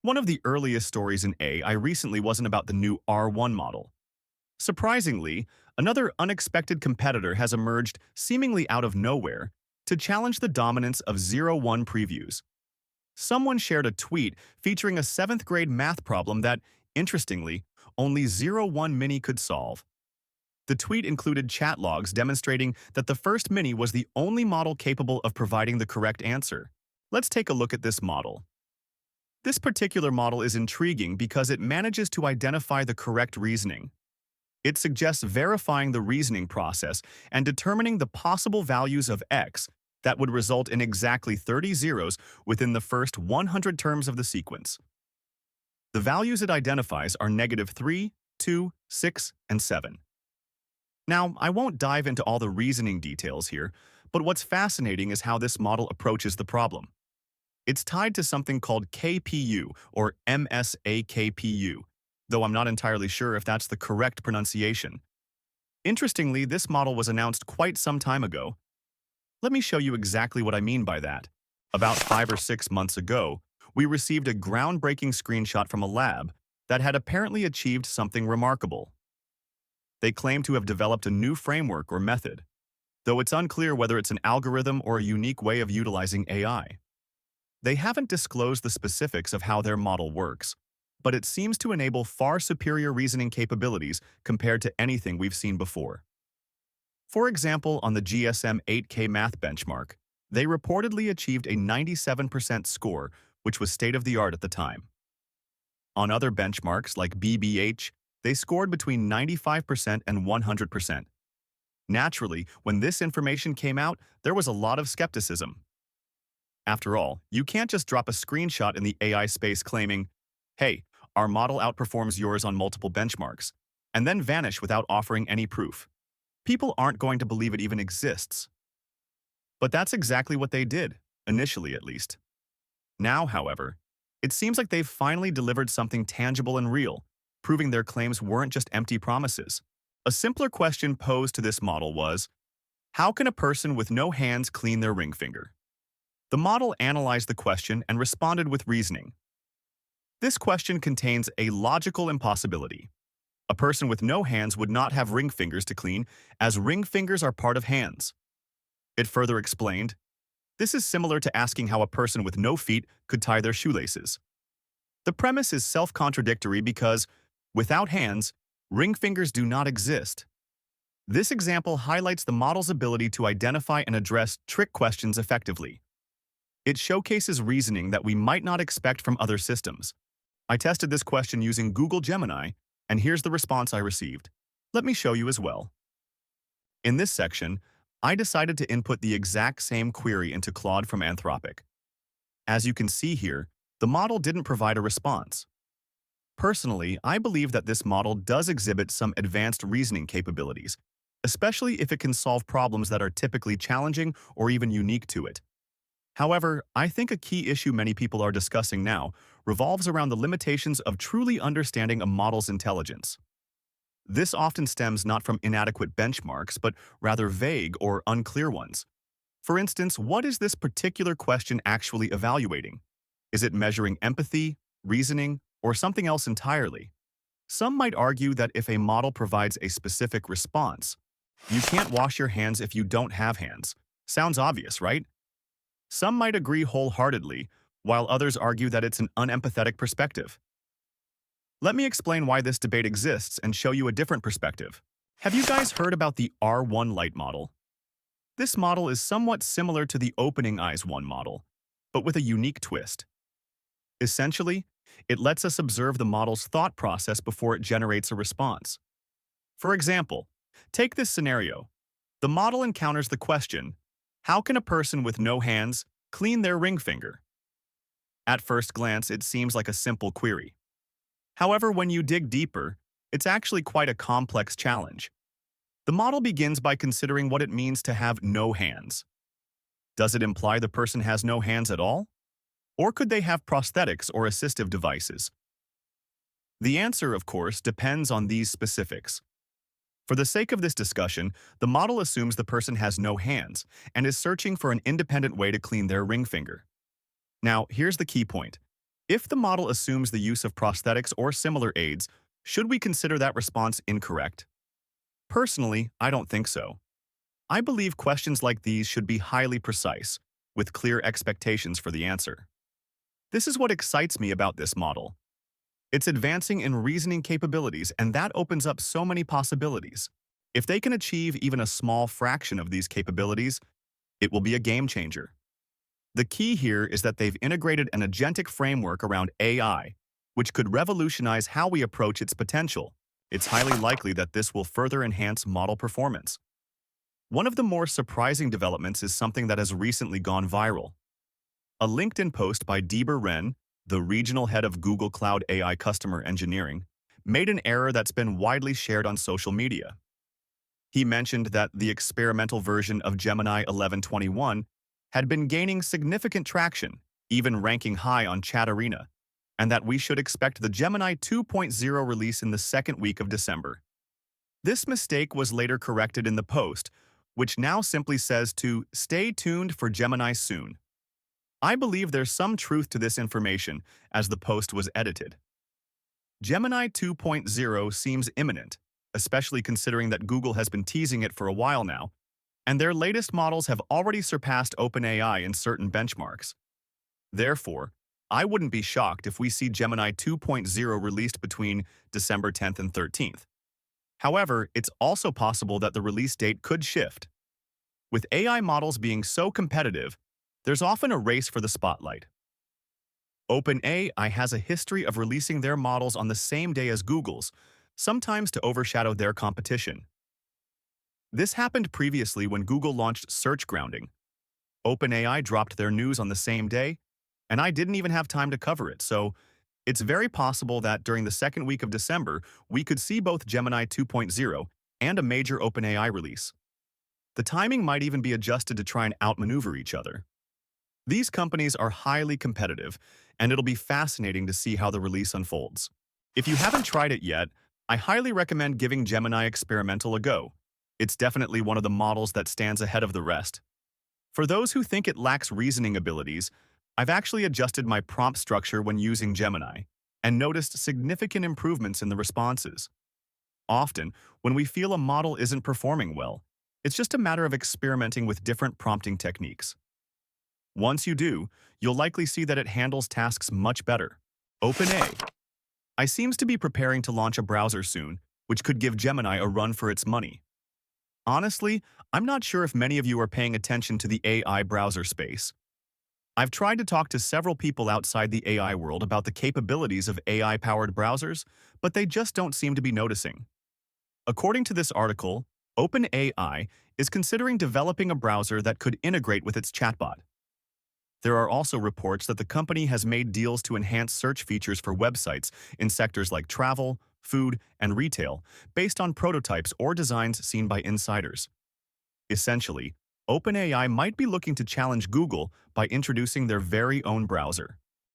One of the earliest stories in AI recently wasn't about the new R1 model. Surprisingly, another unexpected competitor has emerged seemingly out of nowhere to challenge the dominance of 0-1 previews. Someone shared a tweet featuring a 7th grade math problem that, interestingly, only 0-1 Mini could solve. The tweet included chat logs demonstrating that the first Mini was the only model capable of providing the correct answer. Let's take a look at this model. This particular model is intriguing because it manages to identify the correct reasoning. It suggests verifying the reasoning process and determining the possible values of x that would result in exactly 30 zeros within the first 100 terms of the sequence. The values it identifies are -3, 2, 6, and 7. Now, I won't dive into all the reasoning details here, but what's fascinating is how this model approaches the problem. It's tied to something called KPU, or MSAKPU, though I'm not entirely sure if that's the correct pronunciation. Interestingly, this model was announced quite some time ago. Let me show you exactly what I mean by that. About 5 or 6 months ago, we received a groundbreaking screenshot from a lab that had apparently achieved something remarkable. They claim to have developed a new framework or method, though it's unclear whether it's an algorithm or a unique way of utilizing AI. They haven't disclosed the specifics of how their model works, but it seems to enable far superior reasoning capabilities compared to anything we've seen before. For example, on the GSM 8K math benchmark, they reportedly achieved a 97% score, which was state-of-the-art at the time. On other benchmarks like BBH, they scored between 95% and 100%. Naturally, when this information came out, there was a lot of skepticism. After all, you can't just drop a screenshot in the AI space claiming, "Hey, our model outperforms yours on multiple benchmarks," and then vanish without offering any proof. People aren't going to believe it even exists. But that's exactly what they did, initially at least. Now, however, it seems like they've finally delivered something tangible and real, proving their claims weren't just empty promises. A simpler question posed to this model was, how can a person with no hands clean their ring finger? The model analyzed the question and responded with reasoning. This question contains a logical impossibility. A person with no hands would not have ring fingers to clean, as ring fingers are part of hands. It further explained, this is similar to asking how a person with no feet could tie their shoelaces. The premise is self-contradictory because, without hands, ring fingers do not exist. This example highlights the model's ability to identify and address trick questions effectively. It showcases reasoning that we might not expect from other systems. I tested this question using Google Gemini, and here's the response I received. Let me show you as well. In this section, I decided to input the exact same query into Claude from Anthropic. As you can see here, the model didn't provide a response. Personally, I believe that this model does exhibit some advanced reasoning capabilities, especially if it can solve problems that are typically challenging or even unique to it. However, I think a key issue many people are discussing now revolves around the limitations of truly understanding a model's intelligence. This often stems not from inadequate benchmarks, but rather vague or unclear ones. For instance, what is this particular question actually evaluating? Is it measuring empathy, reasoning, or something else entirely? Some might argue that if a model provides a specific response, you can't wash your hands if you don't have hands. Sounds obvious, right? Some might agree wholeheartedly, while others argue that it's an unempathetic perspective. Let me explain why this debate exists and show you a different perspective. Have you guys heard about the R1 Lite model? This model is somewhat similar to the OpenAis 1 model, but with a unique twist. Essentially, it lets us observe the model's thought process before it generates a response. For example, take this scenario. The model encounters the question, how can a person with no hands clean their ring finger? At first glance, it seems like a simple query. However, when you dig deeper, it's actually quite a complex challenge. The model begins by considering what it means to have no hands. Does it imply the person has no hands at all? Or could they have prosthetics or assistive devices? The answer, of course, depends on these specifics. For the sake of this discussion, the model assumes the person has no hands and is searching for an independent way to clean their ring finger. Now, here's the key point. If the model assumes the use of prosthetics or similar aids, should we consider that response incorrect? Personally, I don't think so. I believe questions like these should be highly precise, with clear expectations for the answer. This is what excites me about this model. It's advancing in reasoning capabilities, and that opens up so many possibilities. If they can achieve even a small fraction of these capabilities, it will be a game changer. The key here is that they've integrated an agentic framework around AI, which could revolutionize how we approach its potential. It's highly likely that this will further enhance model performance. One of the more surprising developments is something that has recently gone viral. A LinkedIn post by Deeber Ren, the regional head of Google Cloud AI Customer Engineering, made an error that's been widely shared on social media. He mentioned that the experimental version of Gemini 11.21 had been gaining significant traction, even ranking high on Chat Arena, and that we should expect the Gemini 2.0 release in the second week of December. This mistake was later corrected in the post, which now simply says to stay tuned for Gemini soon. I believe there's some truth to this information as the post was edited. Gemini 2.0 seems imminent, especially considering that Google has been teasing it for a while now, and their latest models have already surpassed OpenAI in certain benchmarks. Therefore, I wouldn't be shocked if we see Gemini 2.0 released between December 10th and 13th. However, it's also possible that the release date could shift. With AI models being so competitive, there's often a race for the spotlight. OpenAI has a history of releasing their models on the same day as Google's, sometimes to overshadow their competition. This happened previously when Google launched search grounding. OpenAI dropped their news on the same day, and I didn't even have time to cover it, so it's very possible that during the second week of December, we could see both Gemini 2.0 and a major OpenAI release. The timing might even be adjusted to try and outmaneuver each other. These companies are highly competitive, and it'll be fascinating to see how the release unfolds. If you haven't tried it yet, I highly recommend giving Gemini Experimental a go. It's definitely one of the models that stands ahead of the rest. For those who think it lacks reasoning abilities, I've actually adjusted my prompt structure when using Gemini and noticed significant improvements in the responses. Often, when we feel a model isn't performing well, it's just a matter of experimenting with different prompting techniques. Once you do, you'll likely see that it handles tasks much better. OpenAI seems to be preparing to launch a browser soon, which could give Gemini a run for its money. Honestly, I'm not sure if many of you are paying attention to the AI browser space. I've tried to talk to several people outside the AI world about the capabilities of AI-powered browsers, but they just don't seem to be noticing. According to this article, OpenAI is considering developing a browser that could integrate with its chatbot. There are also reports that the company has made deals to enhance search features for websites in sectors like travel, food, and retail, based on prototypes or designs seen by insiders. Essentially, OpenAI might be looking to challenge Google by introducing their very own browser.